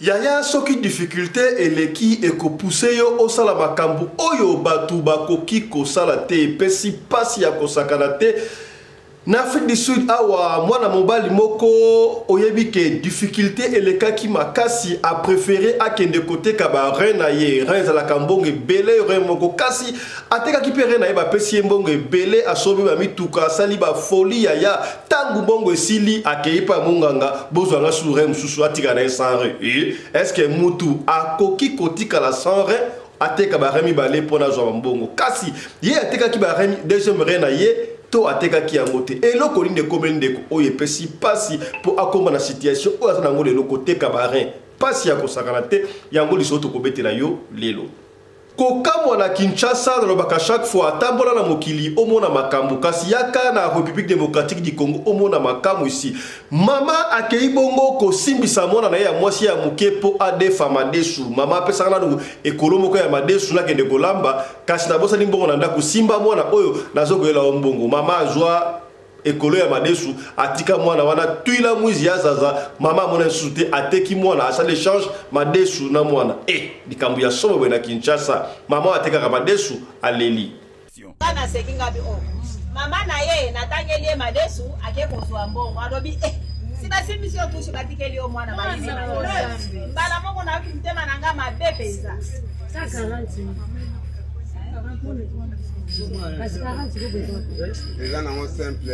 Yaya soki difficulté eleki ekopuse yo osala makambo oyo batu bakoki kosala te pesi pasi ya kosakana te na Afrique du Sud awa mwana mobali moko oyebi ke difficulté elekaki makasi a préféré akende kote ka ba reina ye reina la kambonge belé rein moko kasi atekaki pe reina ye ba pesi mbonge belé asobi ba mituka sali ba folie yaya tangu bongo esili akei pa monganga bozwanga sourem susu atika na sans rein est-ce que mutu akoki kotika la sans rein ateka ba remi balé pona zwa mbongo kasi ye atekaki ba remi deuxième reina ye to ateka ki yangote eloko linde komeli ndeko oyo epesi pasi po akomba na situation oyo aza nango lelo koteka barin pasi ya kosakana te yango liso tokobetela yo lelo kokamwa na Kinshasa nalobaka chaque fois atambola na mokili omona makambo kasi yaka na République démocratique du Congo omona makambo ici mama akei bongo kosimbisa mwana na ye ya mwasi ya moke po adefa madesu mama apesaka nanu ekolo moko ya madesu nakende kolamba kasi nabosani mbongo na ndako simba mwana oyo nazokoyela mbongo mama azwa ekolo ya madesu atika mwana wana tuila mwizi ya zaza mama mwana sute ateki mwana asala échange madesu na mwana likambo ya somo bwe na Kinshasa mama ateka ka madesu aleli kana sekinga bi mama na ye natangeli madesu ake kozwa mbongo alobi sina simbisi otushi batikeli o mwana balizi na bala moko na mtema nanga mabepeza Les gens n'ont simple,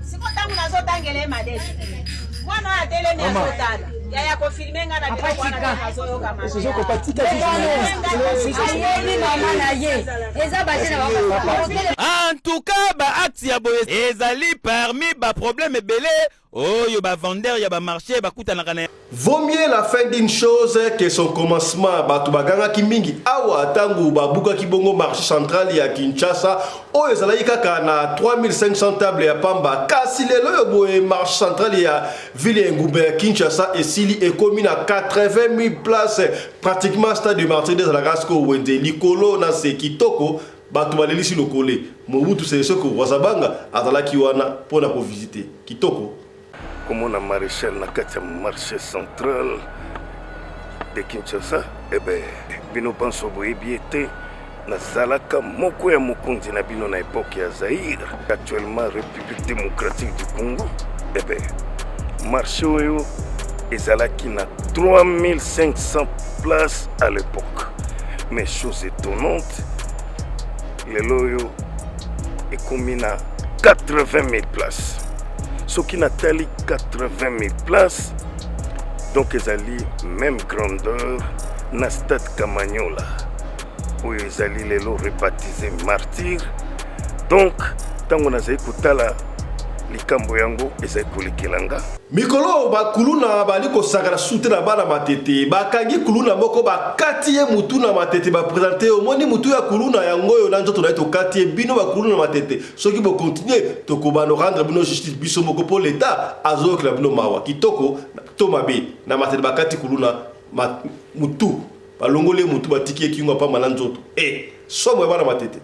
siko tangu nazotangele madesu mwana atele ni azotala yaya kofilmenga na bila mwana nazoyoka mama soko patika ayeli mama na ye eza bajena en tout cas ba acte ya boye ezali parmi ba problème belé oyo ba vendeur ya ba marché ba kutana kana. Vaut mieux la fin d'une chose que son commencement. Batu baganga kimingi awa tangu babuka kibongo marché central ya Kinshasa oyo ezalaki kaka na 3500 tables ya pamba kasi lelo yo boye marché central ya ville ya Ngumba ya Kinshasa esili ekomi na 80 000 places pratiquement stade de Martyrs de la Gasco wende likolo na sekitoko batu balelisi lokole Mobutu Sese Seko Wazabanga azalaki wana pona ko visiter kitoko. Comme on a maréchal na kati ya marché central de Kinshasa bino banso boyebi ete nazalaka moko ya mokonzi na bino na époque ya Zaïre actuellement République démocratique du Congo marché oyo ezalaki na 3500 places à l'époque mais chose étonnante lelo oyo ekomi na 80 000 places. Ce qui n'a pas 80 000 places, donc ils allaient même grandeur, na stade Kamanyola, où ils allaient les lots rebaptisés martyrs. Donc, tant qu'on a écouté la likambo yango ezakoli kelanga mikolo bakuluna baliko sakara sute na bana matete bakangi kuluna moko bakati ye mutu na matete ba présenter omoni mutu ya kuluna yango yo nanjo to to kati bino bakuluna matete soki bo continuer to ko bano rendre bino justice biso moko pour l'état azo que bino mawa kitoko to mabe na matete bakati kuluna mutu balongole mutu batiki kingo pa malanzoto somo bana matete.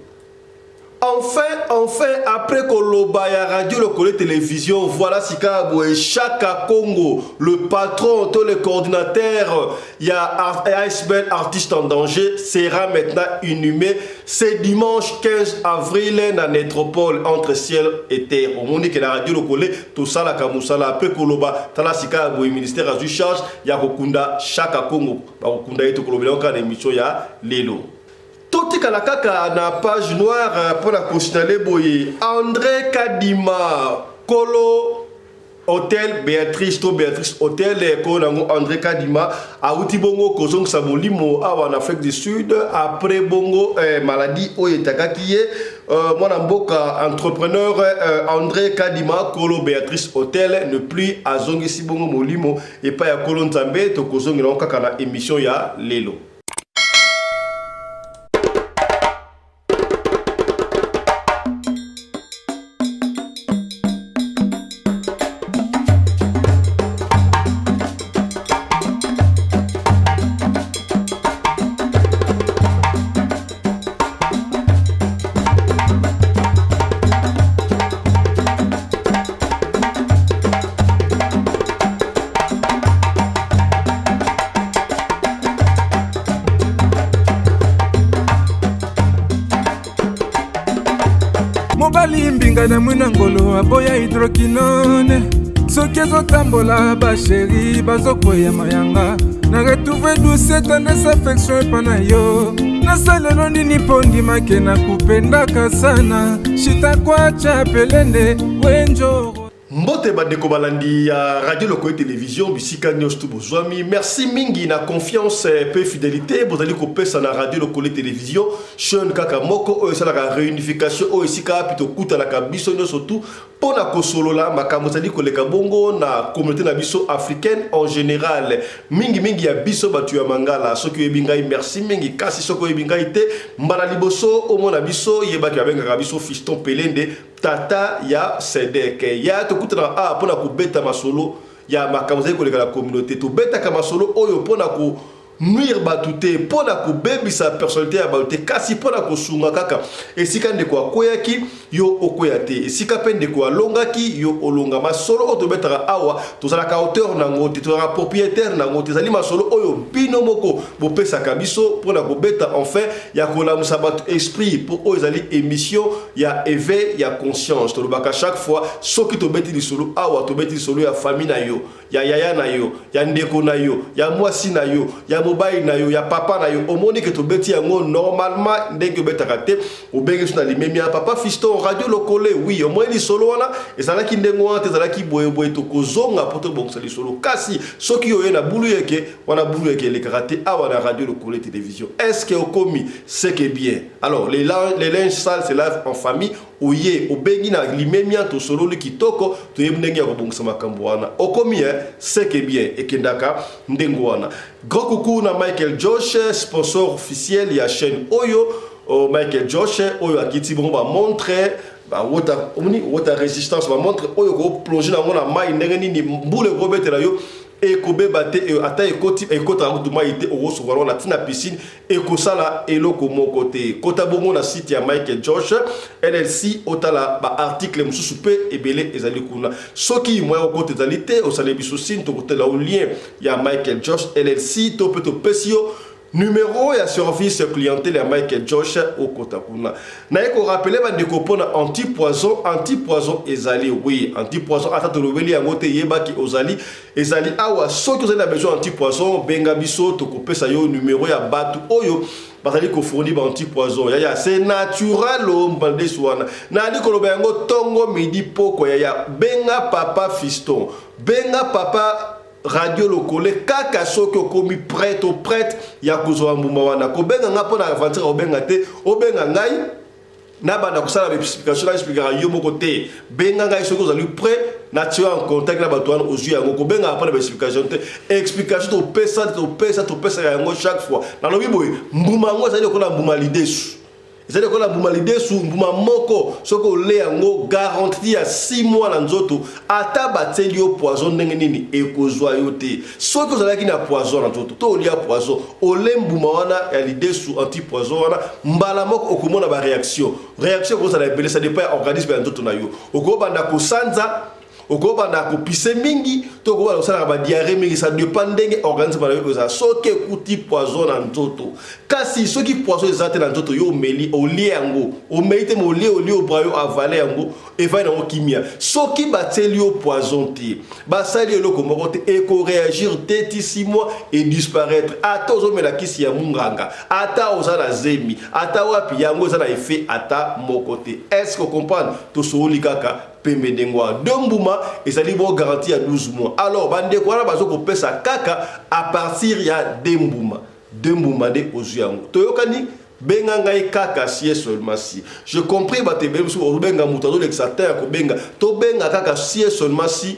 Enfin, après Koloba ya radio, le collègue télévision, voilà Sikaboué, Chaka Congo, le patron, tous les coordinateurs, il y a Iceberg Artiste en danger, sera maintenant inhumé. C'est dimanche 15 avril dans la métropole entre ciel et terre. Au monde que la radio, le collègue, tout ça, la Kamoussala, après Koloba, Tala Sikaboué, ministère à charge, il y a Kokunda, Chaka Congo, Kokunda et Koloba, on a une émission, il y a Lelo. Toti kalakaka na page noire pour la consignaler boye André Kadima Kolo Hôtel Béatrice Hôtel ko nango André Kadima auti bongo kozong sa molimo awa en Afrique du Sud après bongo maladie oyetakaki ye mwana mboka entrepreneur André Kadima Kolo Béatrice Hôtel ne plus azongisi bongo molimo et pas ya Kolo Nzambe to kozong na kaka na émission ya lelo. mobali mbinga na mwina ngolo aboya hydroquinone soki ezotambola basheri bazokwea mayanga na retrouve douce tendresse affection epa na yo nasalelo nini mpo ndimake na kupendaka sana shitakwacha pelende wenjoro. Mbote bandeko balandi ya Radio Lokoé Télévision bisika nyonso tu bozwami. Merci mingi na confiance pe fidélité bozali kopesa na Radio Lokoé Télévision chaîne kaka moko oyo esalaka réunification oyo esika pito kutalaka biso nyonso tu pona kosolola makambo ezali koleka bongo na communauté na biso africaine en général. Mingi ya biso batu ya mangala soki oyebi ngai merci mingi kasi soki oyebi ngai te mbala liboso omona biso yebaki babengaka biso Fiston Pelende tata ya Sedeke ya tokutana pona kubeta masolo ya makambo ezali koleka na communauté tobetaka masolo oyo pona ko nuire batute pona kubebisa personnalité ya batute kasi pona kosunga kaka esika ndeko akoyaki yo okoya te esika pe ndeko alongaki yo olonga masolo oyo tobetaka awa tozalaka auteur nango te tozalaka propriétaire nango te ezali masolo oyo bino moko bopesaka biso pona kobeta enfin ya kolamusa bato esprit po oyo ezali émission ya éveil ya conscience tolobaka chaque fois soki tobeti lisolo awa tobeti lisolo ya famille na yo ya yaya na yo ya ndeko na yo ya mwasi na yo ya mobile na yo ya papa na yo omoni ke tobeti yango normalement ndenge obetaka te obengi so na limemi ya papa Fiston Radio Lokoé oui omoni lisolo wana ezalaki ndenge wana te ezalaki boye tokozonga po tobongisa lisolo kasi soki oye na bulu yeke wana bulu yeke elekaka te awa na Radio Lokoé Télévision est-ce que okomi c'est que bien alors les linges sales se lavent en famille oye obengi na limemi ya tosolo kitoko toyebi ndenge ya kobongisa makambo wana okomi c'est que bien ekendaka ndenge wana. Grand coucou na Michael Josh, sponsor officiel ya chaîne Oyo. Michael Josh, Oyo akiti bon ba montre ba water résistance ba montre Oyo ko plonger na ngona mai ndenge nini mbule ko betela yo ekobeba te ata ekota ngutuma ite okosokola na tina piscine ekosala eloko moko te kota bongo na site ya Michael Josh LLC otala ba article mususu pe ebele ezali kuna soki moya okota ezali te osale biso sine to kotela au lien ya Michael Josh LLC to peto pesio numéro ya service clientèle ya Michael Josh au Kotakuna. Na eko rappeler ba ndeko pona anti-poison ezali oui anti-poison ata to lobeli yango te yebaki ozali ezali awa soki ozali na besoin anti-poison benga biso to kopesa yo numéro ya batu oyo bazali ko fournir ba anti-poison ya c'est natural o mbande swana na ali ko loba yango tongo midi poko ya benga papa Fiston benga papa Radio Lokoé kaka soki okomi prête au prêtre ya kozwa mbuma wana kobenga nga pona aventure obenga te obenga ngai na banda kosala explication na expliquera yo moko te benga ngai soki ozali prêt na tu en contact na bato wana ozwi yango kobenga pona explication te explication to pesa yango chaque fois na lobi boye mbuma ngo ezali kola mbuma lidesu ezali kola mbuma lidesu mbuma moko soko le yango garantie ya 6 mois na nzoto ata bateli yo poison ndenge nini ekozwa yo te soki ozalaki na poison na nzoto to olia poison ole mbuma wana ya lidesu anti poison wana mbala moko okomona ba réaction kozala ebele ça dépend organisme ya nzoto na yo okobanda kosanza okobanda kopise mingi to okobanda kosala ba diarrhée mingi ça dépend ndenge organisme na yo kozala soki ekuti poison na nzoto kasi soki poison ezate na nzoto yo omeli olie yango omeite mo olie obrayo avale yango evai na kimia soki bateli yo poison te basali eloko moko te eko réagir te ti 6 mois et disparaître ata ozomela kisi ya munganga ata ozala zemi ata wapi yango eza na effet ata moko te est-ce que comprendre to sooli kaka pembe dengwa dombuma ezali bo garantie à 12 mois alors bande ko wana bazoko pesa kaka à partir ya dembuma de ozuyango toyokani benga ngai kaka si seulement si je compris ba te benga mutado l'exater ko benga to benga kaka si seulement si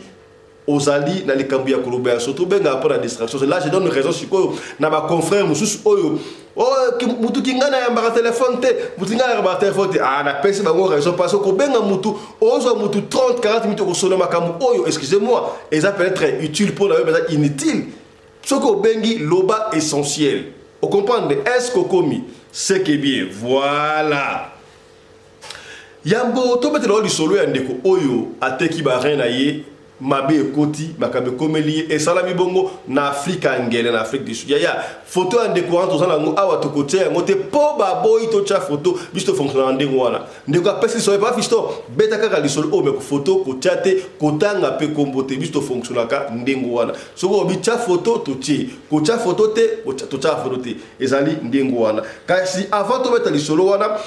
ozali na likambu ya koloba surtout benga pour la distraction là je donne raison siko na ba confrère mususu oyo mutu kingana ya mbaka téléphone te mutu ngana ya mbaka téléphone te na pesi bango raison parce que benga mutu ozo mutu 30-40 minutes ko solo makambu oyo excusez-moi ça peut être utile pour la mais inutile soko bengi loba essentiel on comprend est-ce que komi c'est que bien voilà yambo to betelo li solo ya ndeko oyo ateki ba rein na ye mabe ekoti makabe komeli et salami bongo na Afrique angele na Afrique du Sud ya photo en découverte aux anango awa to côté ngote po ba boy to cha photo bisto fonctionner ndenge wana ndeko apesi so pas fisto beta kaka lisolo o me ko photo ko chate ko tanga pe kombote bisto fonctionner ka ndenge wana so ko bi cha photo to ti ko cha photo te ko to cha photo te ezali ndenge wana kasi avant to beta lisolo wana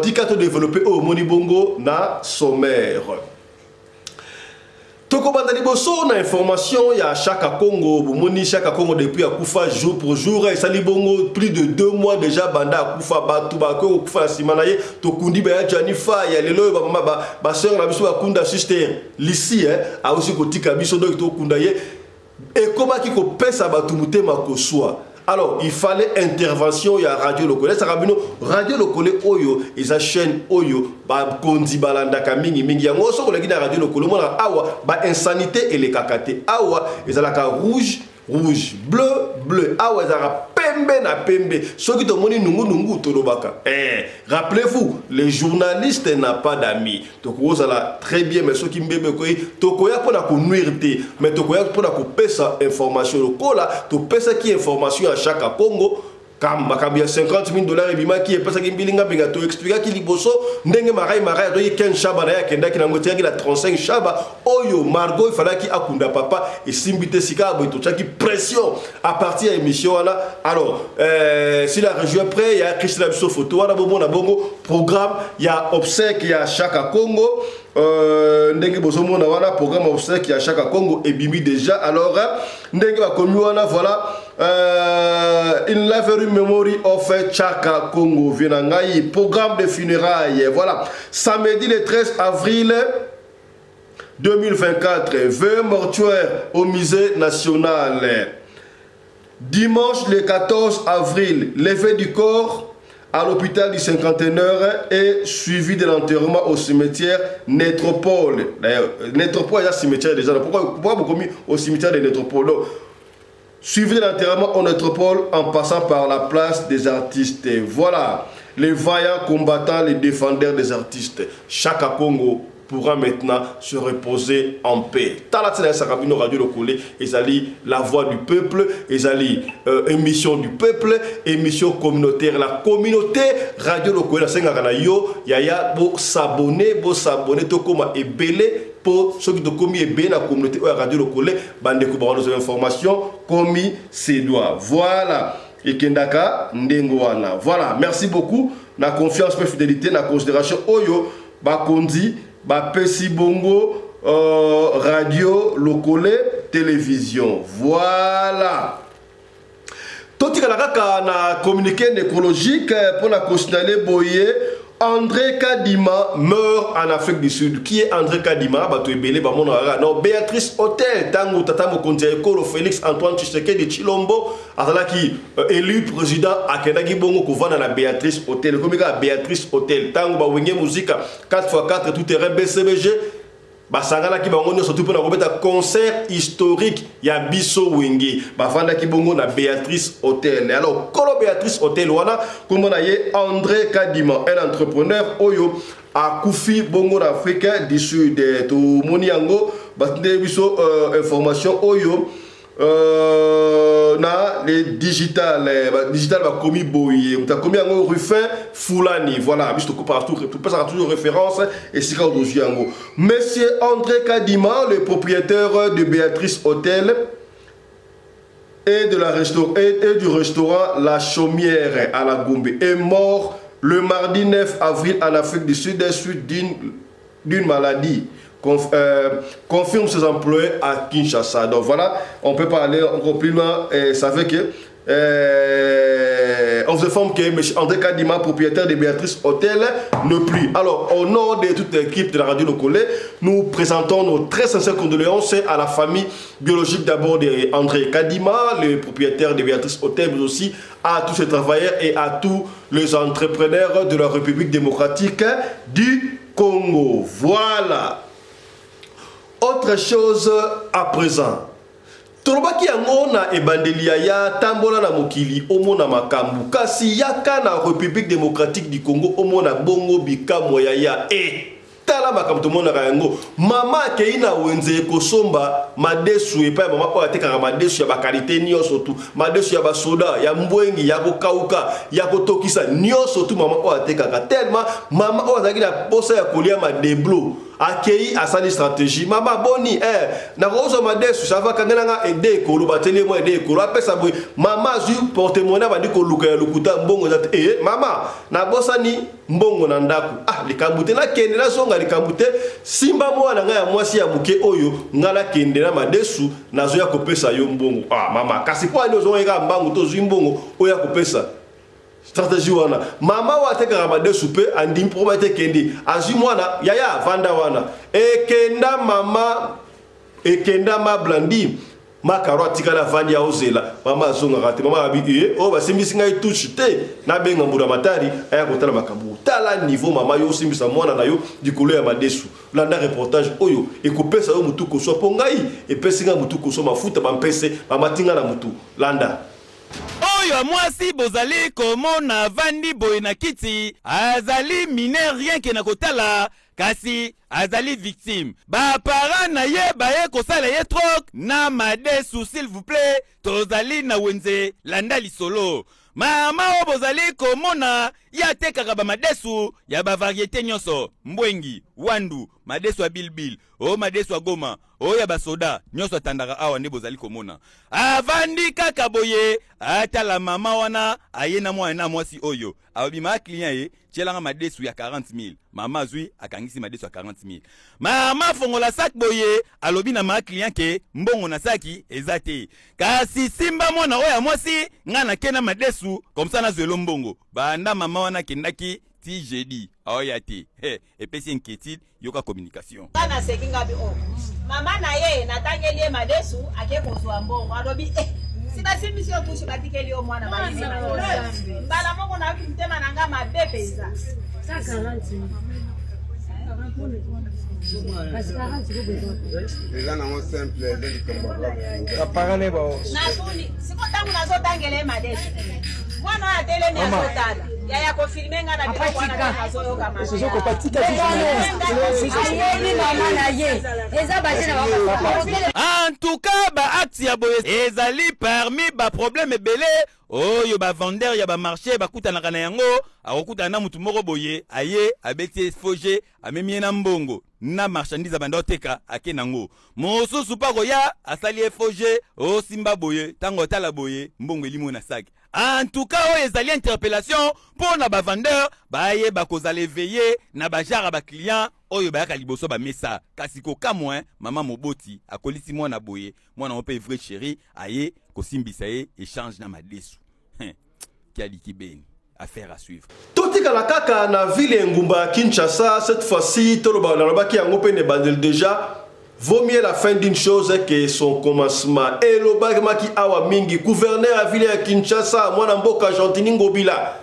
tika to développer au moni bongo na sommaire. Toko banda liboso na information ya Chaka Congo, bomoni Chaka Congo depuis akufa jour pour jour et sali bongo plus de 2 mois déjà banda akufa batu ba ko akufa simana ye tokundi ba ya Janifa ya lelo ba mama ba sœur na biso bakunda sister lisi a aussi ko tika biso donc tokunda ye et comment ki ko pesa batu mutema ko soi. Alors, il fallait intervention, il y a Radio Lokole. Ça rabino Radio Lokole Oyo, et sa chaîne Oyo, ba kondi balanda kamingi mingi. Yango so ko leki na Radio Lokole, mo na awa ba insanité et les kakate. Awa, ezalaka rouge, rouge, bleu, bleu. Awa ezalaka pembe na pembe. So ki to moni nungu nungu tolobaka. Rappelez-vous, les journalistes n'ont pas d'amis. Donc vous allez très bien, mais ceux qui mbebe koi, tokoya pona ko nuirte, mais tokoya pona ko pesa information lokola, to pesa qui information à chaque Congo. Comme il y a $50,000 et bima qui est passé qui bilinga binga to expliquer qui liboso ndenge marai to yi ken shaba na ya kenda ki na ngotia ki la 35 shaba oyo Margot il fallait qui akunda papa et simbite sika bo to chaki pression à partir de émission là. Alors si la région après il y a Christine Biso photo wana bobo na bongo programme il y a obsèque il y a Chaka Congo ndenge bozo mona wana programme obsèque il y a Chaka Congo et bimi déjà. Alors ndenge ba komi wana voilà in library memory of Chaka Congo Vienangai, programme de funérailles. Voilà, samedi le 13 avril 2024, 20 mortuaires au musée national. Dimanche le 14 avril, levée du corps à l'hôpital du Cinquantenaire et suivi de l'enterrement au cimetière Nétropole. D'ailleurs, Nétropole est un cimetière déjà. Pourquoi beaucoup mis au cimetière de Nétropole? Suivi de l'enterrement en métropole en passant par la place des artistes. Voilà, les vaillants combattants, les défendeurs des artistes. Chaka Congo pourra maintenant se reposer en paix. Talatina Sakabino Radio Lokole, Ezali, la voix du peuple, Ezali, émission du peuple, émission communautaire. La communauté Radio Lokole, la Sengakana yo, yaya, bo s'abonner, tokoma et belé. Pour ceux qui ont commis bien la communauté ou la Radio Lokole, bande de nos informations, commis ses doigts. Voilà. Et Kendaka, Ndengwana. Voilà. Merci beaucoup. La confiance, la fidélité, la considération. Oyo, Bakondi, Bapesi Bongo, Radio Lokole, télévision. Voilà. Tout ce na communiqué écologique pour la considérer Boye. André Kadima meurt en Afrique du Sud. Qui est André Kadima? Non, Béatrice Hôtel, Tango Tatamo Kondiaekolo, Félix Antoine Tshisekedi de Chilombo, qui élu président à Kenagi Bongo Kouvana na Béatrice Hôtel. Comme Béatrice Hôtel, Tango Bawenge Musique 4x4 tout terrain BCBG. Basangana ki bango nyo surtout pour na concert historique ya biso wenge bafanda ki bongo na Béatrice Hôtel. Alors kolo Béatrice Hôtel wana comme na ye André Kadima, un entrepreneur oyo a Koufi bongo d'Afrique du Sud to moni yango batinde biso information oyo na les digital ba komi boye muta komi yango Ruffin Fulani. Voilà, biso ko partout tout passe toujours référence et sika aujourd'hui yango monsieur André Kadima, le propriétaire de Béatrice Hôtel et du restaurant La Chaumière à la Gombe est mort le mardi 9 avril en Afrique du Sud suite d'une maladie. Confirme ses employés à Kinshasa. Donc voilà, on peut pas aller encore plus loin. Ça fait que on se forme que M. André Kadima, propriétaire de Béatrice Hôtel, ne plus. Alors, au nom de toute l'équipe de la Radio Lokole, nous présentons nos très sincères condoléances à la famille biologique d'abord d'André Kadima, le propriétaire de Béatrice Hôtel, mais aussi à tous ces travailleurs et à tous les entrepreneurs de la République démocratique du Congo. Voilà. Autre chose à présent. Tolobaki yango na ebandelia ya tambola na mokili omona makambu kasi yaka na République démocratique du Congo omona bongo bikamwa ya tala wana makambo tomonaka yango mama akei na wenze kosomba madesu epai mama oyo atekaka madesu ya bakalite nyonso tu madesu ya basoda ya mbwengi ya kokauka ya kotokisa nyonso tu mama oyo atekaka tellement mama oyo azalaki na posa ya kolia madeblo akei asali stratégie mama boni nakozwa madesu sava kangelanga ede ekolo bateli mo ede ekolo apesa boye mama azwi porte-monnaie bandi koluka ya lokuta mbongo eza te mama nabosani mbongo na ndako likambo te nakende nazonga likambo te simba mwana ngai ya mwasi ya moke oyo ngai nakende na madesu nazoya kopesa yo mbongo mama kasi po ani ozongaka mbangu tozwi mbongo oyo ya kopesa stratégie wana mama wa tekaka madesu pe andi mpo te kendi azwi mwana yaya vanda wana ekenda mama ekenda ma blandi makaro atikala vandi ya ozela mama azongaka te mama abi oyo basimbisi ngai touche te nabenga mbula matari aya kotala makambo tala niveau mama yo osimbisa mwana na yo likolo ya madesu landa reportage oyo ekopesa yo mutu koswa mpo ngai epesi ngai mutu koswa mafuta bampese bamatinga na mutu landa oyo mwasi bozali komona vandi boye na kiti azali mineur rien ke na kotala kasi azali victime bapara na ye baye kosala ye trok na madesu s'il vous plaît tozali na wenze landa lisolo mama oyo bozali komona ye atekaka bamadesu ya bavariété nyonso mbwengi wandu madesu ya bilbil oyo madesu ya goma oyo ya basoda nyonso atandaka awa nde bozali komona avandi kaka boye atala mama wana aye na mwana na mwasi oyo abima client ye tielanga madesu ya 40,000 mama azwi akangisi madesu ya 40,000 mama fongola sak boye alobi na ma client ke mbongo na saki eza te kasi simba mwana oyo ya mwasi nga nakena madesu komsa nazwelo mbongo banda mama wana kendaki ti jeudi aoya te epesi inquiétude yoka communication kana sekinga bi mama na ye natangeli madesu ake kozwa mbongo alobi sibasimbisi otushi batikeli yo mwana balizi mbala moko na mtema nanga mabepeza eza nango simple eza likambo natuni siko ntango nazotangela madesu mwana oyo atelemi azotala yaya kofilme nga na biloko wana nazoyoka en tout cas baacte ya boye ezali parmi baproblème ebele oyo bavendeur ya bamarché bakutanaka na yango akokutana na mutu moko boye aye abeti foge amemi ye na mbongo na marchandise abanda oteka ake nango mosusu mpa koya asali efoge osimba boye ntango otala boye mbongo elimo na saki en tout cas oyo ezali interpellation mpo na bavendeur baye bakozala eveye na bajara baclient oyo bayaka liboso bamesa kasi kokamwa mama moboti akolisi mwana boye mwana mo mpe vrai chéri aye kosimbisa ye échange na madesu kialiki beni affaire à suivre totikala kaka na ville ngumba Kinshasa cette fois-ci toloba nalobaki yango pe ne bandel déjà vaut mieux la fin d'une chose que son commencement elobaki awa mingi gouverneur à ville ya Kinshasa mwana mboka Gentini Ngobila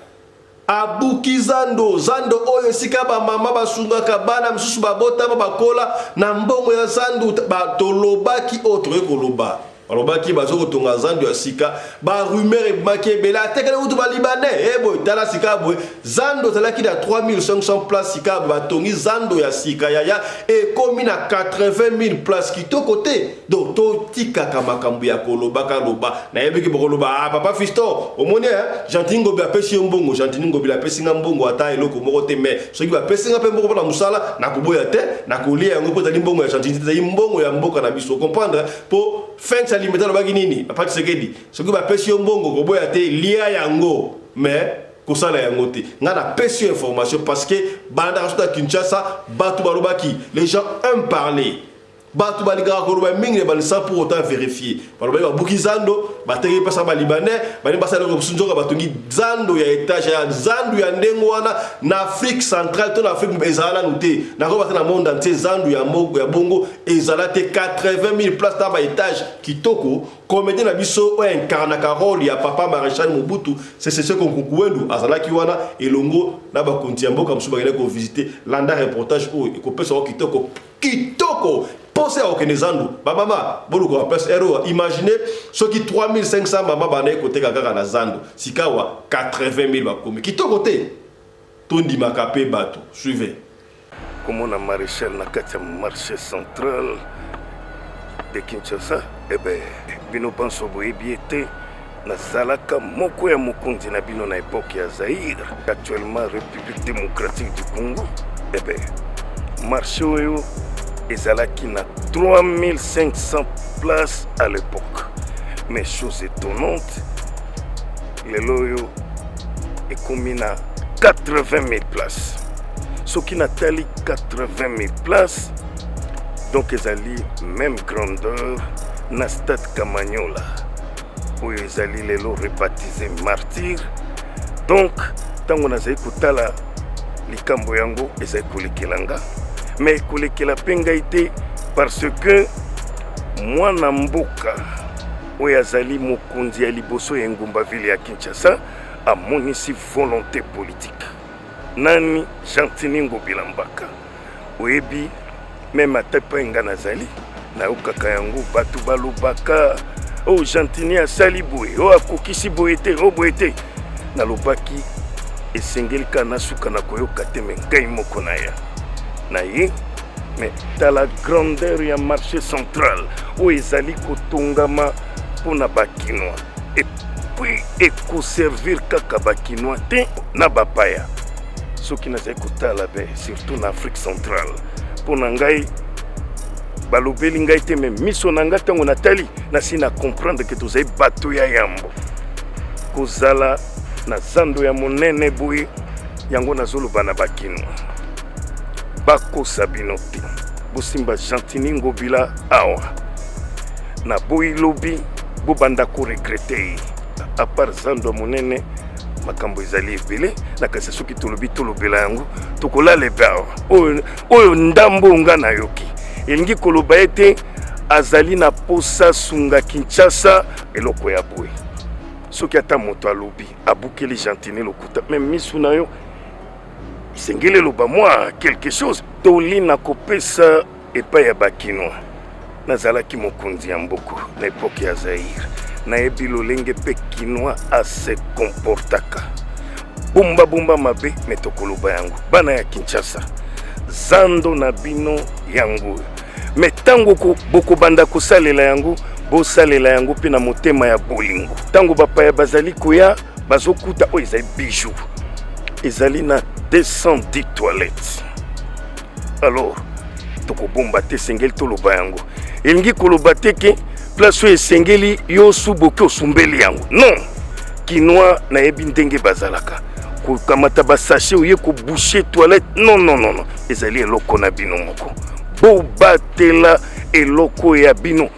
abuki zando oyo sika ba mama basungaka bana msusu babota bakola na mbongo ya zando batolobaki autre koloba balobaki bazokotonga zando ya sika ba rumeur ebaki ebele atekele kutu balibanais boy tala sika boy zando ezalaki na 3500 place sika batongi zando ya sika yaya ekomi na 80,000 place kitoko te donc totikaka makambo ya kolobaka loba nayebiki bokoloba papa Fiston omoni Gentini Ngobila apesi yo mbongo Gentini Ngobila apesi nga mbongo ata eloko moko te mais soki bapesi nga mpe mbongo mpona mosala nakoboya te nakolia yango mpo ezali mbongo ya Gentini te ezali mbongo ya mboka na biso comprendre mpo fin alimentaire baki nini papa Tshisekedi soki bapesi yo mbongo koboya te lia yango mais kosala yango te nga na pesi yo information parce que banda kasuta Kinshasa batu balobaki les gens aiment parler batu baligaka koloba mingi bali sans pour autant vérifier balobaki babuki zando bateki pesa ba libanais bani basala ko sunjoka batongi zando ya étage ya zando ya ndengo wana na Afrique centrale to na Afrique ezala nuté na ko batana monde entier zando ya mogo ya bongo ezala te 80,000 places dans ba étage kitoko comédien na biso o incarna rôle ya papa Maréchal Mobutu c'est ce qu'on kukuwendu azala ki wana elongo na ba konti mboka msusu bakela ko visiter landa reportage o ko pesa kitoko pensez à aucun zando ba mama boluko pesa ero imaginez ce qui 3500 mama bana côté kaka na zando sikawa 80,000 bakomi kitoko te tondi makape bato suivez komona maréchal na kati ya marché central de Kinshasa. Bino banso boyebi ete nazalaka moko ya mokonzi na bino na époque ya Zaïre, actuellement République démocratique du Congo. Marché oyo ezalaki na 3500 places à l'époque. Mais chose étonnante, lelo oyo ekomi na 80 000 places. Ce qui n'a tali 80 000 places, donc ezali même grandeur na stade Kamanyola, où ezali lelo rebaptisé martyr. Donc tango nazali kotala likambo yango ezali kolekelanga, mais kolekela penga ite parce que mwana mboka oyo azali mokonzi ya liboso ya ngumba ville ya Kinshasa amonisi volonté politique. Nani Jantini Ngobila Mbaka oyebi même atepa nga nazali na ukaka yango batu balobaka o Jantini asali boye o akokisi boyete o boyete na lobaki esengeli kana suka na koyoka te me ngai moko na ya na ye. Mais dans la grandeur ya marché central où ezali kotongama pona bakinois et puis ekoservir kaka bakinois te na bapaya. Ce qui n'a pas été surtout en Afrique centrale. Pour Nangai, balobeli ngai te me miso nanga tango natali na sina comprendre que tous ay bateau ya yambo. Kozala na zando ya monene boye yango nazolo bana bakino. Bako sabinote. Bosimba Jantini Ngobila awa. Na boyi lobi bo banda ko regretter. À part zando monene makambo ezali ebele na kasi soki tolobela yango tokola leba oyo ndambo nga na yoki elingi koloba ete azali na posa sunga Kinshasa eloko ya boye soki ata moto alobi abukeli Jantini lokuta même misu na yo isengele loba moi quelque chose toli na kopesa epai ya bakinois nazalaki mokonzi ya mboko na epoke ya Zaïre na ebi lolenge pe kinois ase comportaka bumba mabe metokoloba yango bana ya Kinshasa zando na bino yango metango ko boko banda kosalela yango bosalela yango pe na motema ya bolingo tango bapaya bazali koya bazokuta o ezali bijou ezali na 210 toilettes. Alors toko bomba te sengeli toloba yango elingi koloba te ke place oyo esengeli yo suboki osumbeli yango non kinois na yebi ndenge bazalaka kokamata basache oye kobouche toilette non ezali eloko na bino moko bobatela eloko ya bino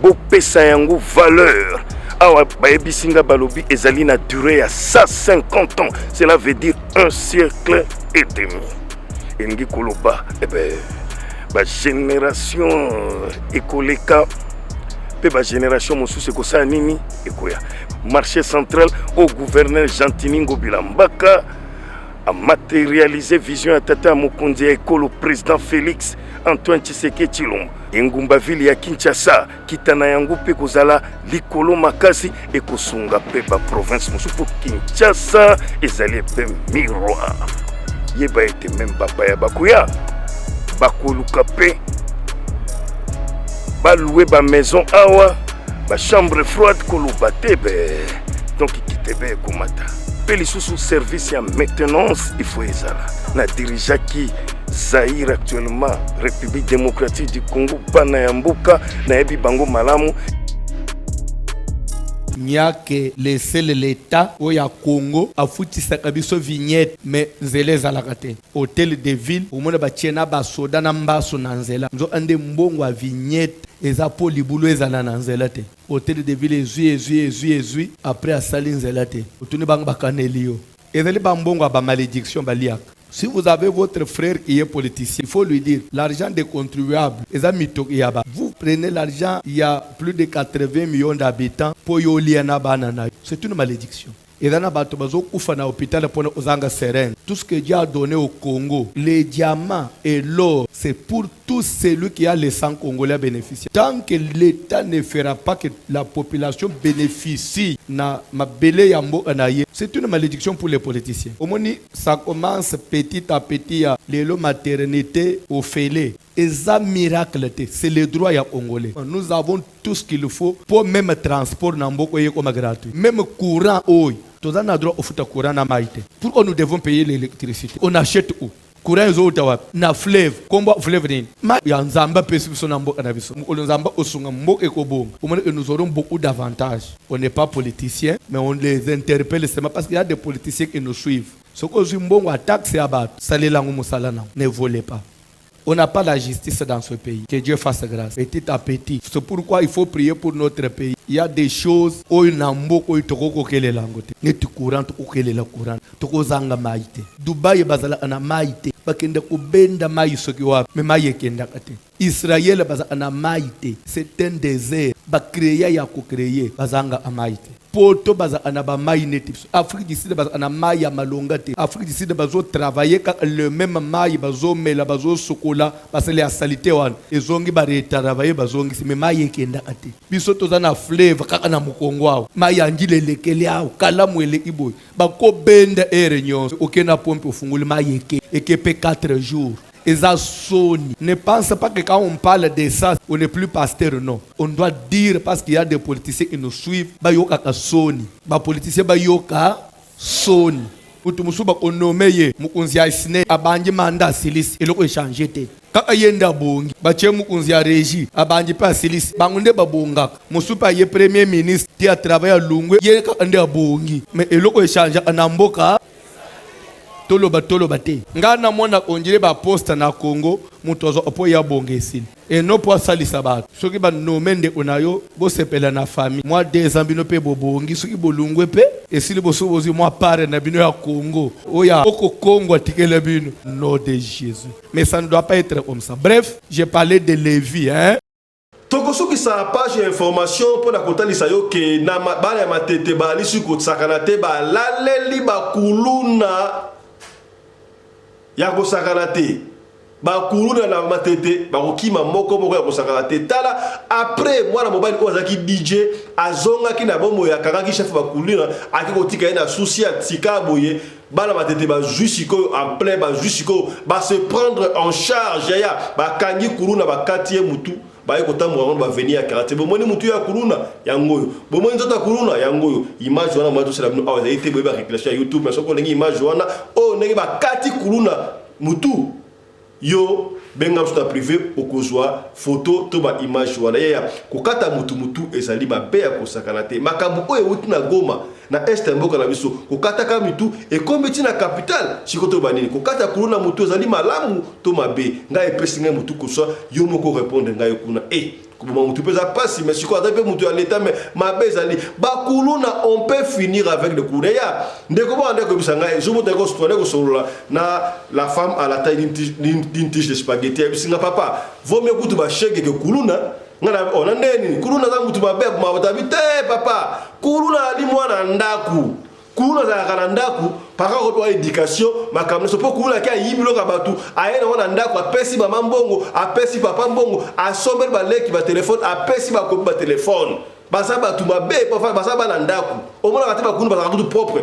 bopesa yango valeur awa bayebisinga balobi ezali na durée ya 150 ans, cela veut dire 1 siècle et demi. Elingi koloba ba génération ekoleka pe ba génération mosusu ekosala nini ekoya marché central au gouverneur Jantini Ngobila Mbaka a matérialisé vision ya tata mokonzi ya ekolo président Félix Antoine Tshisekedi Tshilombo engumba ville ya Kinshasa kitana yango pe kozala likolo makasi ekosunga pe ba province mosusu Kinshasa ezali pe miroir yeba ete même baba ya bakuya bakoluka pe balouer ba maison awa ba chambre froide koluba te donc kitebe komata pe lisusu service ya maintenance il faut ezala na dirijaki Zaïre actuellement République démocratique du Congo bana ya mboka na yebi bango malamu Nyake laisser l'État au ya Congo a fouti sa kabiso vignette mais nzele zalaka te hôtel de ville au monde batiena ba soda na mbaso na nzela nzo ande mbongo a vignette eza po libulo ezala na nzela te hôtel de ville ezui après a sali nzela te otuni bang bakaneli yo ezali ba mbongo ba malédiction baliaka. Si vous avez votre frère qui est politicien, il faut lui dire l'argent des contribuables, vous prenez l'argent, il y a plus de 80 millions d'habitants pour yoliana banana. C'est une malédiction. Et dans bato bazo kufa na hôpital pour ozanga seringue. Tout ce que Dieu a donné au Congo, les diamants et l'or, c'est pour tout celui qui a le sang congolais bénéficiaire. Tant que l'État ne fera pas que la population bénéficie na mabele yambo anaye, c'est une malédiction pour les politiciens. Au moins, ça commence petit à petit à l'élo maternité au fêlé. Et ça miracle, c'est le droit ya congolais. Nous avons tout ce qu'il faut pour même transport n'amboko comme gratuit. Même courant, oui. Tous on a droit au foot courant na maïté. Pourquoi nous devons payer l'électricité? On achète où? Courant est au tawa na fleuve combo fleuve din ma ya nzamba pesi biso na mboka na biso o nzamba osunga mboka ekobonga au moins nous aurons beaucoup d'avantages. On n'est pas politicien mais on les interpelle seulement parce qu'il y a des politiciens qui nous suivent. Ce que je mbongo attaque c'est abattre salelango musala na ne volez pas. On n'a pas la justice dans ce pays. Que Dieu fasse grâce. Petit à petit. C'est pourquoi il faut prier pour notre pays. Il y a des choses où il n'a pas de langue. Ne tu courant, tu courant, la courant. Tu kozanga maïté. Dubaï bazala ana maïté. Bakenda kubenda maï sokiwa. Mais maï kenda kate. Israël bazala ana maïté. C'est un désert. Ba créer ya ko créer. Bazanga amaïté. Poto baza anaba maï neti. Afrique du Sud baza anamaï ya malonga te. Afrique du Sud bazo travailler le même maï bazo mela bazo sokola parce les salité wan. Ezongi ba retravailler bazongi mais maï kenda ate. Biso tozana fleuve kaka na mukongwa. Maï andile lekele ya kala mwele iboy. Ba ko benda réunion. Okena pompe ofungule maï eke pe 4 jours. Et ça sonne. Ne pense pas que quand on parle de ça, on n'est plus pasteur, non. On doit dire parce qu'il y a des politiciens qui nous suivent. Ba yoka soni. Ba politiciens ba yoka soni. Utumusu ba onomeye mukunzi ya isne abanji manda silis eloko échanger te. Kaka yenda bongi ba che mukunzi ya régie abanji pa silis bangunde babonga. Musupa ye premier ministre qui a travaillé à Lungwe ye ka ande bongi. Mais eloko échanger anamboka toloba te ngana mona onjire ba posta na Congo mutozo opo ya bongesini et non pour salisa ba soki ba nomende onayo bo sepela na famille moi 2 ans bino pe bobongi soki bolungwe pe et si le bosobozi moi pare na bino ya Congo oya oko Congo atikele bino nom de Jésus mais ça ne doit pas être comme ça. Bref, j'ai parlé de Lévi hein. Tokosuki sa page information pour la kotalisa yo ke na bala ya matete ba lisu ko tsakana te ba laleli ba kuluna ya kosakana te bakuluna na matete bakokima moko ya kosakana te tala après mwana mobali ko azaki DJ azonga ki na bombo ya kakaki chef bakuluna akikotika na souci ya tika boye bana matete ba jusiko en plein ba jusiko ba se prendre en charge ya ba kangi kuluna ba katie mutu ba ko tambo ba venir ya karate bomoni mutu ya kuluna ya ngoyo bomoni nzota kuluna ya ngoyo image wana mwa to sela bino awa ite boye ba réclamation YouTube mais soko lengi image wana o nenge ba kati kuluna mutu yo benga msuta privé okozwa photo to ba image wana ya kokata mutu ezali mabe ya kosakana te makambo oyo wuti na Goma na este mboka na biso kokata ka mitu ekombeti na capital chikoto banini kokata kuluna mutu ezali malamu to mabe nga epesi nga mutu koswa yo moko répondre nga yokuna Comment mutu pesa pasi mais siko ata pe mutu ya l'état mais mabe ezali bakuluna on peut finir avec le coup ya ndeko ba ndeko bisanga je mo ndeko stone ko solola na la femme à la taille d'une tige de spaghetti bisinga papa vaut mieux kutu ba chege que kuluna ngana ona ndeni kuluna za mutu mabe ma batabite papa kuluna ali mwana ndaku kuluna za kana ndaku paka ko to éducation makamno so po kuluna ka yibilo ka batu ayena wana ndaku apesi ba mambongo apesi papa mbongo asomber ba leki ba téléphone apesi ba ko ba téléphone basa batu mabe pa basa ba ndaku omona ka te ba kuluna ba ka tout propre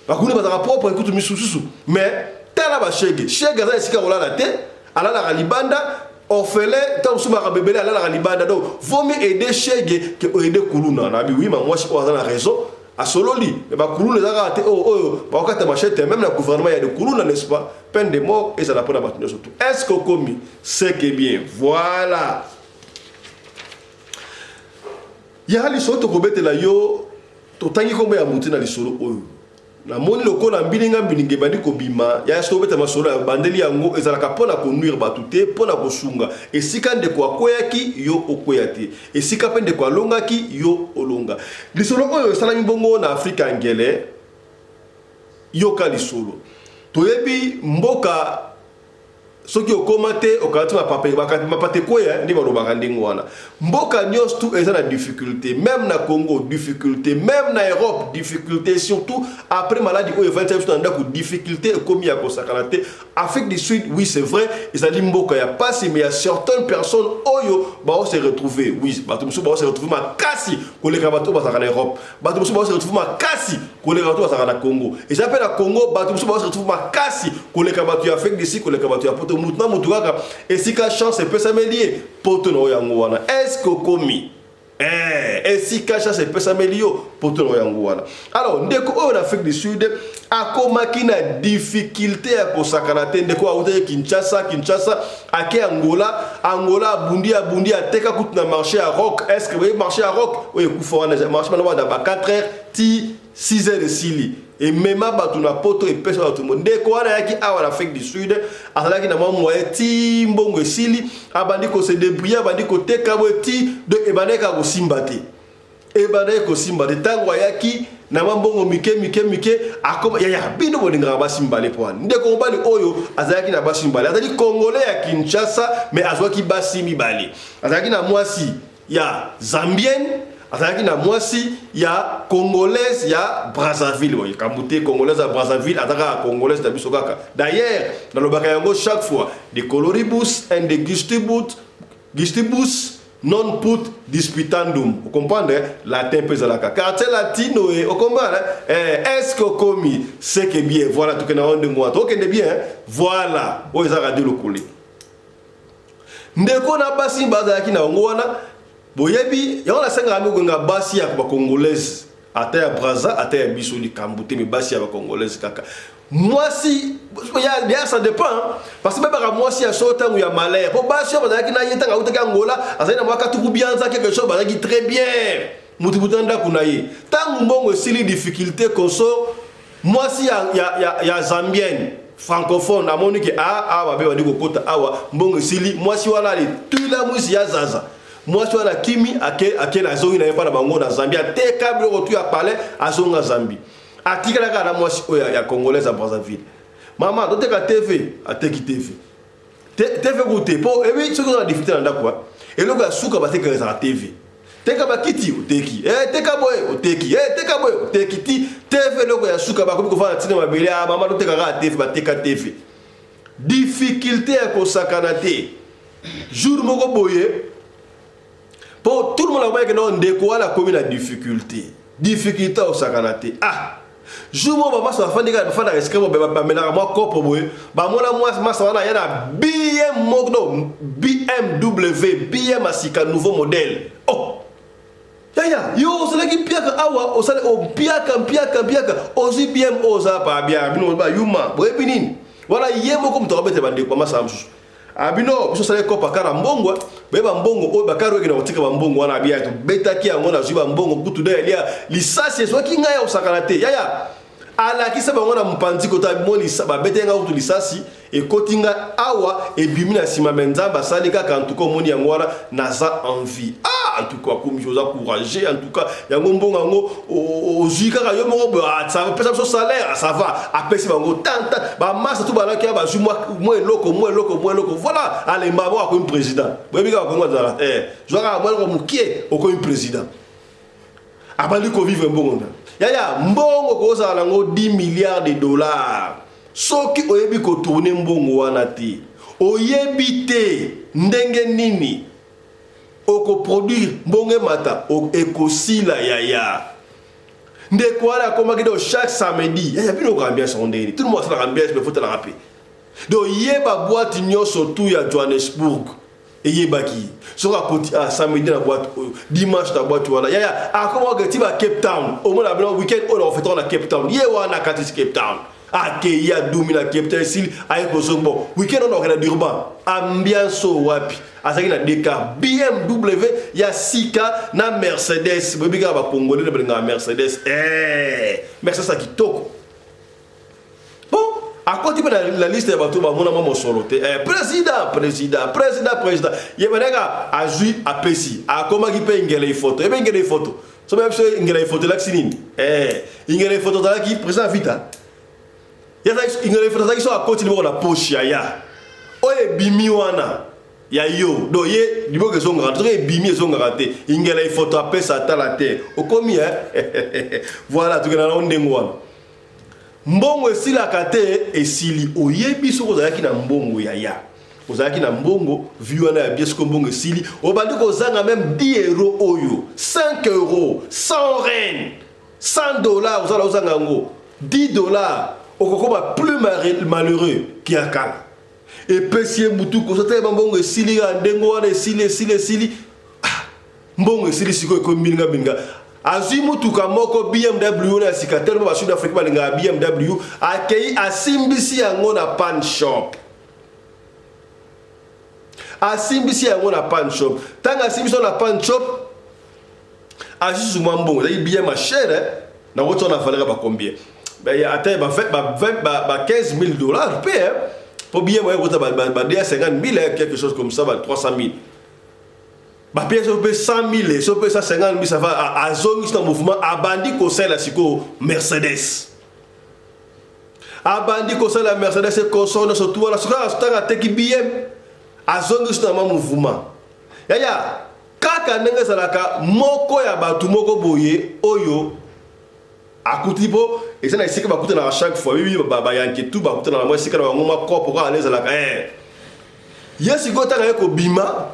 ba kuluna ba ka propre kutu misususu mais tala ba shege za esika olala te alala ka libanda orphelin tant souma ka bébé alala ka libanda donc vaut mieux aider shege que aider kuluna na bi oui mais moi je crois dans la raison à Sololi, mais bah Koulouna les a raté bah quand machette même le gouvernement il y a de Koulouna n'est-ce pas peine de mort et ça n'a pas d'abandon surtout est-ce que commis c'est que bien voilà il y a les sortes de bêtes là yo to tangi kombe ya monter na les solo na moni loko na mbilinga mbilinge bandi ko bima ya sto beta masolo ya bandeli yango ezalaka pona ko nuire batute pona ko sunga esika nde kwa koyaki yo okoyati esika pende kwa longaki yo olonga lisolo oyo sala mbongo na Afrika ngele yo ka lisolo toyebi mboka soki okomate okati mapate koya ndi balobaka ndenge wana mboka nyonso tout eza na difficulté même na Congo difficulté même na Europe difficulté surtout après maladie oyo eventi biso na ndako difficulté ekomi ya kosakana te Afrique du Sud oui c'est vrai ezali mboka ya pasi mais il y a certaines personnes oyo bao se retrouver oui bato mosusu bao se retrouver makasi koleka bato bazaka na Europe bato mosusu bao se retrouver makasi koleka bato bazaka na Congo et ça na Congo bato mosusu bao se retrouver makasi koleka bato ya Afrique du Sud koleka bato ya poto mutuna mutuaka esika chance pesa melie poto no yango wana est-ce que komi esika chance pesa melio poto no yango wana alors ndeko oyo na Afrique du Sud akomaki na difficulté ya kosakana te ndeko aute Kinshasa ake Angola bundi ateka kutu na marché à rock est-ce que vous marché à rock oyo kufa wana marché na ba 4h ti 6h de sili et même bato na poto et pesa bato ndeko wana yaki awa na Afrique du Sud azalaki na moyen ti mbongo esili abandi ko se débrouiller abandi ko teka ti de ebaneka ko simbate tango yaki na mbongo mike akoma ya bino bolinga basimbale poan ndeko mbali oyo azalaki na basimbale azali congolais ya Kinshasa mais azwaki basimi bale azalaki na mwasi ya zambienne azalaki na mwasi ya congolaise ya Brazzaville boy kamute congolaise ya Brazzaville ataka congolaise tabiso kaka d'ailleurs dans le bakayango chaque fois de coloribus and de gustibus non put disputandum vous comprenez latin pesalaka quartier latino et vous comprenez est-ce que komi c'est que bien voilà tout que na onde moi to kende bien voilà o ezaka de lokole ndeko na basi bazalaki na ngwana boyebi yango na senga ami nga basi ya ba congolaise ata ya Brazza ata ya biso ni kambute mi basi ya ba congolaise kaka moi si ya ça dépend parce que même moi si ya sota ou ya malheur po basi ba zaki na yeta nga utaka Angola azali na mwaka tuku bianza quelque chose ba zaki très bien mutu butanda kunaye tangu mbongo sili difficulté koso moi si ya zambienne francophone amoni ke ba be bandi kokota awa mbongo sili moi si wala li tula musi ya zaza moi je suis à Kimi à la zone n'a pas de bango dans Zambie à te câble retour à parler à zone Zambie à tika la gare moi ya congolaise à Brazzaville maman dote ka TV à te qui TV goûter pour et oui ce qu'on a difficulté dans quoi et le gars souka ba te ka za TV te ka ba kiti o te ki te ka boy o te ki te ka boy o te ki TV le gars souka ba ko fa tina mabele maman dote ka TV ba te ka TV difficulté à kosakana te jour moko boye. Pour tout le monde a dit que non, ndeko la commune a difficulté au sakanate. Je moi maman ça va faire des rescapes ba mena moi corps boy ba moi ça va yana BM asika nouveau modèle yo c'est qui piaka awa o sale o piaka ozi BM oza pa bien bino ba yuma boy binini voilà yemo comme to abete bande kwa masa amsu abino biso sale ko pakara mbongo beba mbongo o bakaro ngina otika mbongo wana bia to betaki yango na zuba mbongo kutu da elia lisasi so ki ngaya osakana te yaya ala kisa bango na mpanzi ko ta moni ba betenga kutu lisasi e kotinga awa e bimina sima menzamba salika ka en tout cas moni yango wana naza envie en tout cas comme josa courageux en tout cas yango mbongo yango ozuika ka yo moko ça va pesa so salaire ça va apesi bango tanta ba massa tout balaki ba zu moi loko voilà allez mbabo ko un président bebika ko ngwa joa moi ko mukie ko un président abali ko vivre mbongo yaya mbongo ko za lango 10 milliards de dollars soki oyebi ko tourner mbongo wana te oyebi te ndenge nini oko produire mbongo mata ekosila yaya ndeko wala koma kido chaque samedi yaya bino ko ambiance ondeni tout le monde ça ambiance mais faut te la rappeler donc yeba boîte nyoso tout ya Johannesburg et yebaki so rapoti samedi na boîte dimanche na boîte wala yaya akoma ke tiba Cape Town au moins la week-end on fait na Cape Town yewana katis Cape Town il y a 2000 à Cape Town ici avec bon week-end on a Durban ambiance wapi azaki na DK BMW ya Sika na Mercedes bobika ba congolais na Mercedes Mercedes kitoko bon à côté de la liste de bateaux ba mona mama solote président yebenga azui apesi akoma ki pe ngele photo ngele photo so ba so ngele photo laxinini ngele photo da ki président vita ya ça ngele photo ça qui sont à côté de la poche ya oye bimi wana ya yo do ye liboke zonga to bimi zonga raté ingela photo apesa tala te okomi voilà tu kana ondengo wana mbongo esila kate esili oyebi soko zalaki na mbongo ya ozalaki na mbongo vu wana ya biesko mbongo esili obandi kozanga même 10 euros oyo 5 euros 100 rennes $100 ozala ozanga ngo $10 okokoma plus malheureux qui a kala et pesie mutu ko sote mbongo esili ya ndengo wana esili mbongo esili siko ko minga azui mutuka moko BMW na sikater ba Sud Afrique balinga BMW akei asimbisi yango na pan shop tanga asimbisi na pan shop azisu mbongo za bien ma chère na woto na valeur ba combien ba ya atteint ba $15,000 paye pour bien moi woto ba 50,000 quelque chose comme ça ba 300,000 ba pièce peut 100,000 so peut 150,000 ça va à zone dans mouvement abandi ko sala siko Mercedes abandi ko sala Mercedes ko sona so tout la suka stanga teki BM a zone dans mouvement ya kaka ndenge salaka moko ya batu moko boye oyo akutipo et ça na isika bakuta na chaque fois bibi baba yanke tout bakuta na moi sika na ngoma kopo ka aleza la yesi gota ka ko bima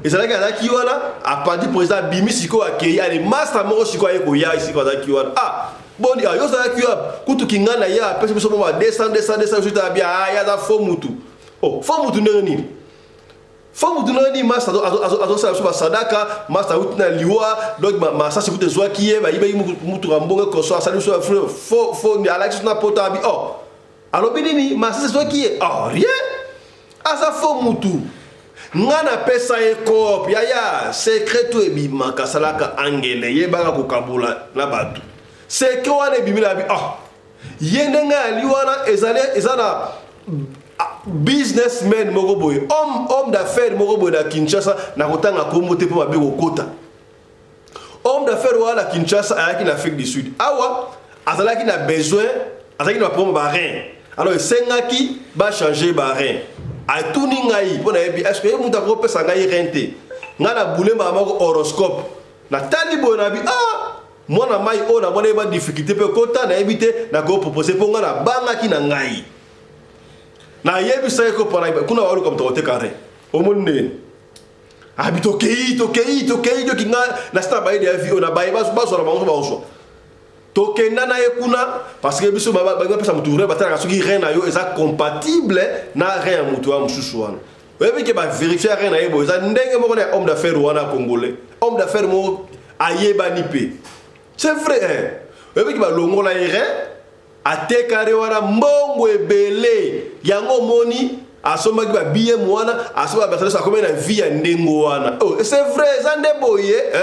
et ça là qui wana a parti président bimi siko akei ale master moko siko ayeko ya siko azaki wana boni yo ça ki kutu kingana ya pesa biso mo 200 juta bia ya da fo mutu nani fo mutu nani master azo sa sadaka master utina liwa donc masa sikute zwa kiye ba ibe mutu rambonga ko so asali so fo ni alax na potabi alors bidini masa zwa kiye rien asa fo mutu ngana pesa ekop ya secreto ebima kasalaka angele yebaka kokabula na batu secret wana ebimila bi yendenga aliwana ezana businessman moko boye homme d'affaires moko boye na Kinshasa na kotanga komote po mabe kokota homme d'affaires wala Kinshasa ayaki na Afrique du Sud awa azalaki na besoin azalaki na problème ba rein alors sengaki ba changer ba rein atuni ngai pona yebi est-ce que muta ko pesa ngai rente ngana bulema mako horoscope na tali bona bi mwana mai ona mwana ba difficulté pe kota na ebite na ko proposer po ngana banga ki na ngai na yebi sai ko pona kuna walu comme tote carré o monde habito kei do kinga na sta ba ide avi ona ba so na bango ba so tokenda na ekuna parce que biso ba pesa muture batala soki rien na yo eza compatible na rien mutu wa mususu wana webi ke ba vérifier rien na yebo eza ndenge moko na homme d'affaires wana congolais homme d'affaires mo ayeba ni pe c'est vrai webi ke ba longola rien atekare wana mbongo ebele yango moni asomaki ba BM wana asoma Mercedes akome na vie ya ndengo wana c'est vrai eza ndeboye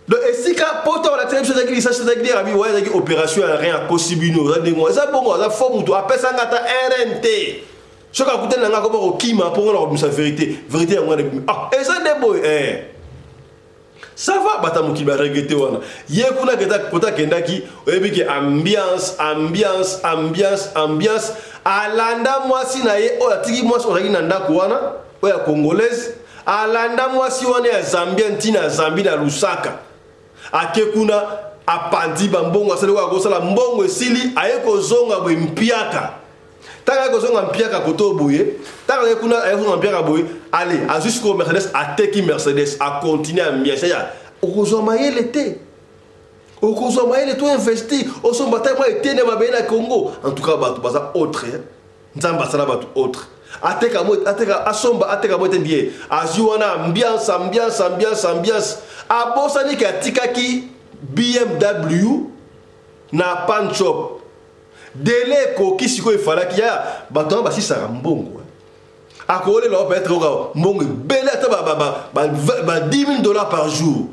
donc esika poto la télévision ça qui ça dire abi ouais ça qui opération rien possible ça dengo ça bongo ça faut mutu apesa ngata RNT soka kutena nga ko kima pour la sa vérité ya ngwana et ça deboy ça va bata muki ba regretter wana ye kuna keta kota kendaki oyebi ki ambiance alanda mwasi na ye o atiki mwasi ozaki na ndako wana o ya congolaise alanda mwasi wana ya Zambia ntina Zambie na Lusaka akekuna apandi bambongo asali kwa kosala mbongo esili ayeko zonga bo mpiaka taka ko zonga mpiaka koto boye taka kuna ayeko mpiaka boye allez a jusqu'au Mercedes ateki Mercedes a continuer à mbiasa ya okozoma yele te okozoma yele to investir osomba ta moi etene mabena Congo en tout cas batu baza autre nzamba sala batu autre ateka asomba ateka motendie azuana ambiance abosani ki atikaki BMW na pan shop dele koki siko ifalaki ya bato basisaka mbongo akole lo peut-être mbongo bele ata ba $10,000 par jour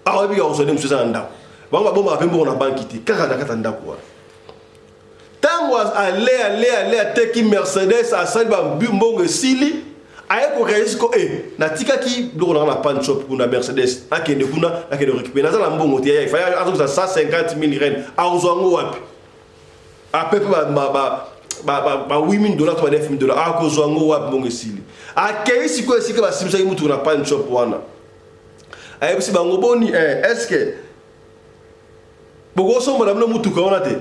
arobi ka osone msusa ndako banga bomba pembo na banki ti kaka na kata ndako tango ale ateki Mercedes asali ba mbongo sili ayeko resiko natikaki loko na pan shop kuna Mercedes akende kuna akende récupérer na mbongo ti ya faya azo 150,000 rennes auzongo wapi apepe ba $8,000 to $9,000 akozwa ngo wapi mbongo esili akei siko esika basimisa mutu na pan shop wana ayebisi bango boni est-ce que boko somba na mutu ka wana te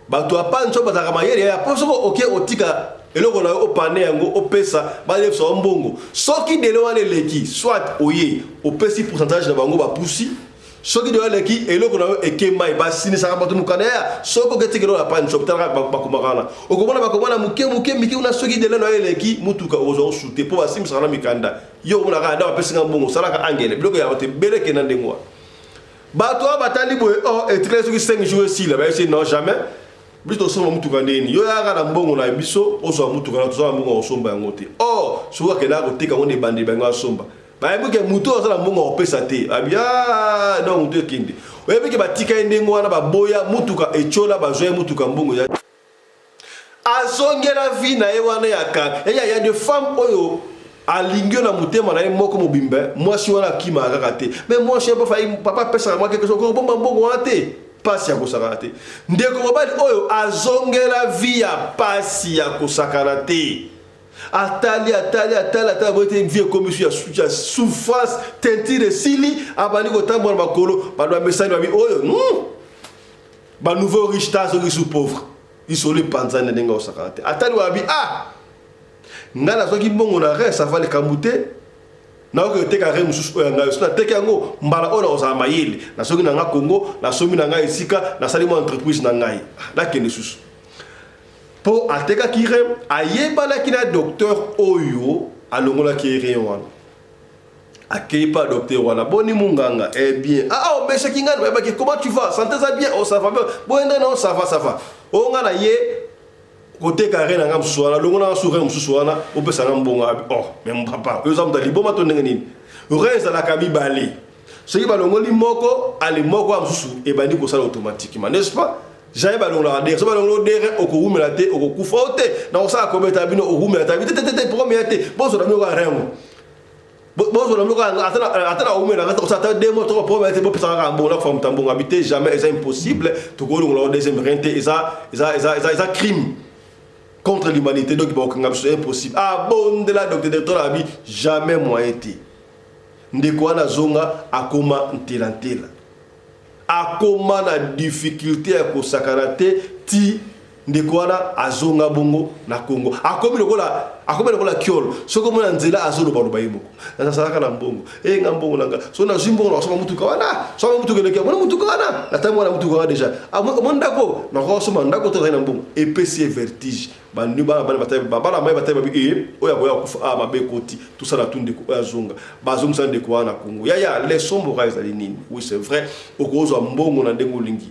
bato apa nso bazaka mayele ya poso oke otika eloko na opane yango opesa balef so mbongo soki dele wana leki soit oye opesi pourcentage na bango ba pusi soki dele leki eloko na ekema ba sini saka bato mukana ya soko ketikelo la pan shop tala bakumakana okomona muke miki una soki dele na leki mutuka ozo shooter po basim sala mikanda yo una ka da pesi mbongo sala ka angele biloko ya bato beleke na ndengwa bato batali boye et très soki 5 jours ici là ba essayer non jamais Bito soma mutuka ndeni yo yaga na mbongo na biso ozo mutuka na tozo mbongo osomba yango te soka kena ko tika ngone bandi bango asomba ba ebuke mutu osala mbongo opesa te abia donc mutu ekindi oyebike batika ndengo wana baboya mutuka echola bazoya mutuka mbongo ya azongela vie na ye wana ya kaka ya de femme oyo alingio na mutema na ye moko mobimbe mwasi wana kima kaka te mais mwasi papa pesa moi quelque chose ko bomba mbongo wana te pasi ya kosakana te ndeko mobali oyo azongela vie ya pasi ya kosakana te atali bote vie komisio ya souffrance tentire sili abandi kotambola makolo bado mesani babi oyo ba nouveau riche ta soki sous pauvre isoli panzana ndenga kosakana te atali babi ngana soki mbongo na re ça va le kamute na ko teka re mususu oyo ngayo sona teka yango mbala ona oza mayele na soki na nga Congo na somi na nga esika na sali mo entreprise na ngai la kende susu po ateka kire ayebala kina docteur oyo alongola kire wana akei pas docteur wana boni munganga bien mais c'est kinga ba comment tu vas santé ça bien ça va bon non ça va on ngana ye côté carré na ngam suana longo na sourire mususuana opesa na mbonga même papa yo mdali boma to ndenge reza la kami bali soki balongo limoko ali moko amsusu e bandi ko sala automatiquement n'est-ce pas jaye balongo la der so balongo der okoumela te okokufa ote na osala kometa bino okoumela ta te premier te bozo na moko rengo bozo na moko atana oumela ngata osata demo to premier te bopesa ka mbonga fa mtambonga habiter jamais c'est impossible to ko longo la deuxième rente eza crime contre l'humanité, donc c'est impossible. Bon de la docteur Abi, jamais moyen été. Ndeko na zonga akoma ntelantela. Akoma na difficulté à kosakarate ti ndeko na azonga bongo na Congo. Akomi lokola kiolo. Soko mona nzela azolo baloba yimoko. Na salaka na mbongo. Ngambongo nanga. So na zimbongo na soma mutuka wana. Soma mutuka leke. Mona mutuka wana. Na tamu na mutuka wana déjà. Mondako na ko soma ndako to na mbongo. EPC vertige. Banuba bala mai batay babi oya boya kufa mabe koti tout ça la tunde ko azonga bazonga sande ko na Congo ya les sombora ezali nini oui c'est vrai okozo mbongo na ndengo lingi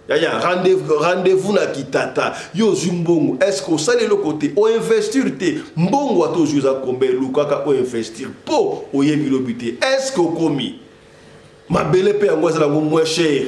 ya rendez-vous na kitata yo zumbongo est-ce que ça le côté o investir te mbongo ato juza kombe lukaka o investir po oyebi lobité est-ce que komi mabele pe yango ezala moins cher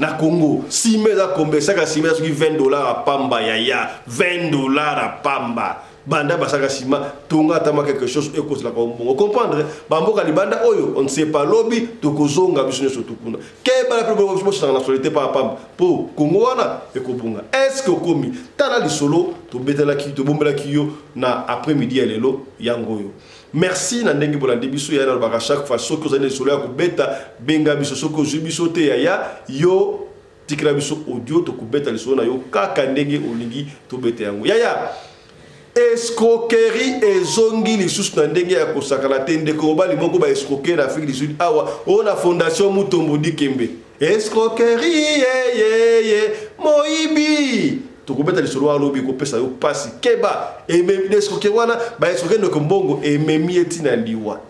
na Congo, si mes a combé ça sima sur $20 à pamba ya $20 à pamba banda basaka sima tonga tama quelque chose et cause la on comprendre bamboka libanda oyo on ne sait pas lobby to kozonga biso surtout kuna ke bala problème mo na nationalité pa pamba po Congo wana e ko bunga est-ce que komi tala li solo to betela ki to bombela ki yo na après-midi lelo yangoyo. Merci na ndenge bolandi biso ya na chaque fois soko zane solo ya ko beta benga biso soko jubiso te ya yo tikira biso audio to ko beta li solo na yo kaka ndenge olingi to beta yango ya escroquerie ezongi lisusu na ndenge ya kosakala te ndeko bali moko ba escroquer na Afrique du Sud awa ona fondation Mutombo Dikembe escroquerie moibi tokobeta lisolo alobi ko pesa yo pasi keba e même escroquerie wana ba escroquer ndeko mbongo e memi etina liwa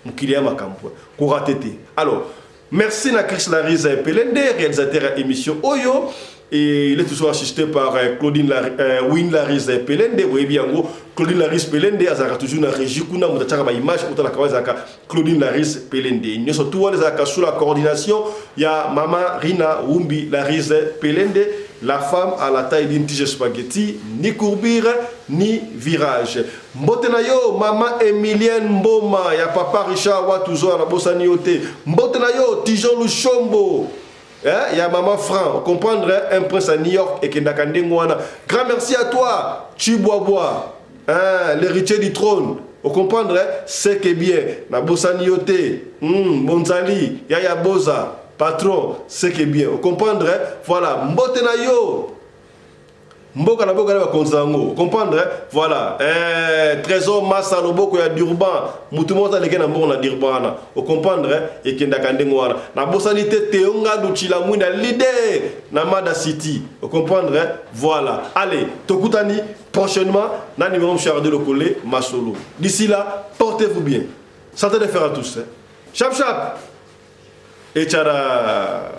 mukili ya makambo ko ratete. Alors merci na Chris Larize Pelende réalisateur émission Oyo. Et il est toujours assisté par Win Larize Pelende. Oui, bien, Claudine Larize Pelende, elle a toujours une régie, elle a une image, Claudine Larize Pelende. Nous sommes tous sous la coordination. Il y a Maman Rina Wumbi Larize Pelende, la femme à la taille d'une tige spaghetti, ni courbure, ni virage. Mbotenayo, Maman Emilienne Mboma, il y a Papa Richard Watuzo à la Bossaniote. Mbotenayo, Tijon Luchombo. Il y a maman Franc, comprendre un prince à New York et Kendakandengwana. Grand merci à toi, Chiboaboa, l'héritier du trône. Vous comprendre, c'est que bien. Na Bosani Yote, Bonzali, Yaya Boza, patron, c'est que bien. Vous comprendre, voilà. Mbotenayo. Mboka na boka na konzango. Vous comprendre, voilà. Trésor Massa Loboko ya Durban. Mutumota leke na mbona Durban. Vous comprendre, et kenda kandengwana. Na Bosani te teonga duchila mwina leader na Mada City. Vous comprendre, voilà. Allez, tokutani prochainement na numéro cher de le coller Masolo. D'ici là, portez-vous bien. Santé de faire à tous. Chap chap. Et tchara.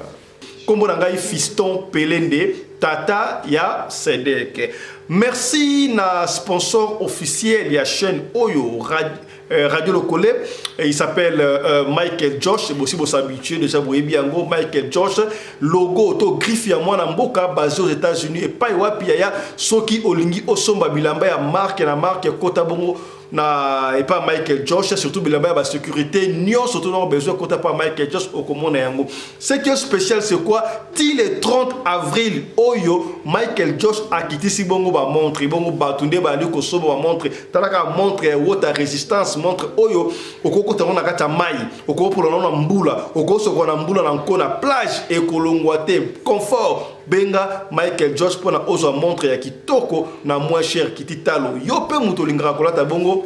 Kombo nangai fiston Pelende Tata ya Sedek. Merci na sponsor officiel ya chaîne Oyo Radio Lokole. Il s'appelle Michael Josh. C'est aussi pour s'habituer déjà vous biango Michael Josh. Logo auto griffe ya mwana mboka basé aux États-Unis et pas wapi ya soki olingi osomba bilamba ya marque na marque kota bongo na et pas Michael Josh, surtout bilamba ya sécurité nyon surtout non besoin kota pas Michael Josh au commande yango. Ce qui est spécial c'est quoi? Till le 30 avril Oyo Michael Josh a quitté si bongo ba montre bongo batunde ba liko sobo ba montre talaka montre water résistance montre Oyo okoko tanga na kata mai okoko pour na mbula okoko soko na mbula na nkona plage et kolongwate confort benga Michael Josh pour na ozo montre ya kitoko na moins cher kititalo yo pe muto lingara kolata bongo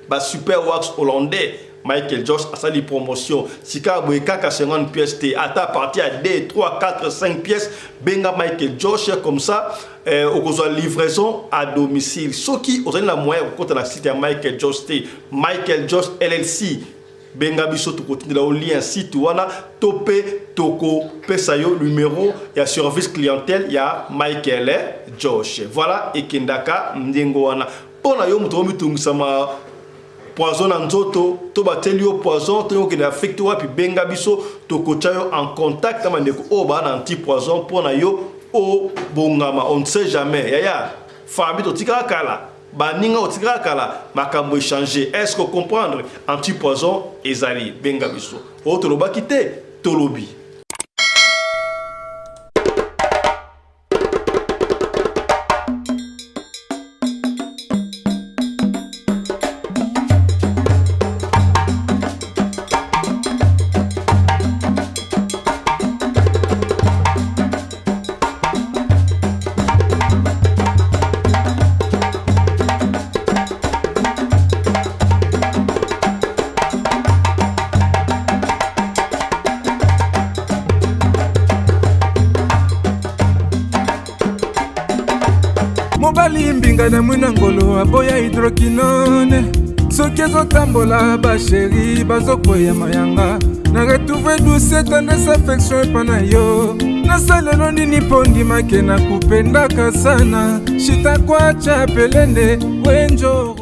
ba super wax hollandais Michael Josh a sali promotion sika boye kaka 50 pièces te ata partir à 2 3 4 5 pièces benga Michael Josh comme ça okozwa livraison à domicile soki ozali la moyen okota na site ya Michael Josh te Michael Josh LLC benga biso to continue au lien site wana topé toko pesayo numéro ya service clientèle ya Michael Josh voilà ekendaka ndengo wana pona yo muto mitungisa ma poison en nzoto to bateli yo poison to ke na affecte wapi benga biso toko chayo en contact kama ndeko o ba na anti poison pona yo o bongama on ne sait jamais yaya fabi to tika kala baninga otika kala makambo échanger est-ce que comprendre anti poison ezali benga biso o to loba kité to lobi. mobali mbinga na mwina ngolo aboya hydroquinone soki ezotambola basheri bazokwea mayanga na retrouve douce tendresse affection epa na yo nasalelo nini mpo ndimake na kupendaka sana shitakwacha pelende wenjo